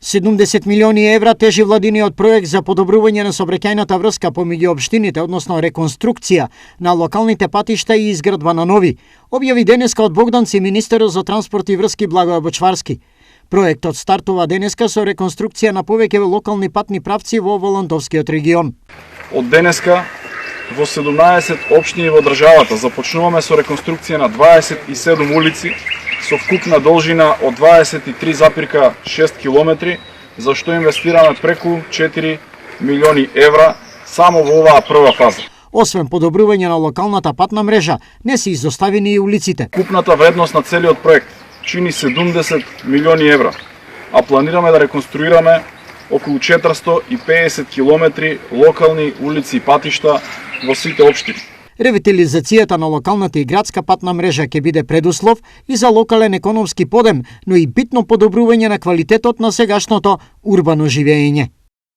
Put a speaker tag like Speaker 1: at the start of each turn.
Speaker 1: 70 милиони евра тежи владиниот проект за подобрување на сообраќајната врска помеѓу општините, односно реконструкција на локалните патишта и изградба на нови, објави денеска од Богданци министерот за транспорт и врски Благоје Бочварски. Проектот стартува денеска со реконструкција на повеќе локални патни правци во Волонтовскиот регион.
Speaker 2: Од денеска во 17 општини во државата започнуваме со реконструкција на 27 улици со вкупна должина од 23,6 километри, за што инвестираме преку 4 милиони евра само во оваа прва фаза.
Speaker 1: Освен подобрување на локалната патна мрежа, не се изоставени и улиците.
Speaker 2: Купната вредност на целиот проект чини 70 милиони евра, а планираме да реконструираме околу 450 километри локални улици и патишта во сите општини.
Speaker 1: Ревитализацијата на локалната и градска патна мрежа ќе биде предуслов и за локален економски подем, но и битно подобрување на квалитетот на сегашното урбано живеење.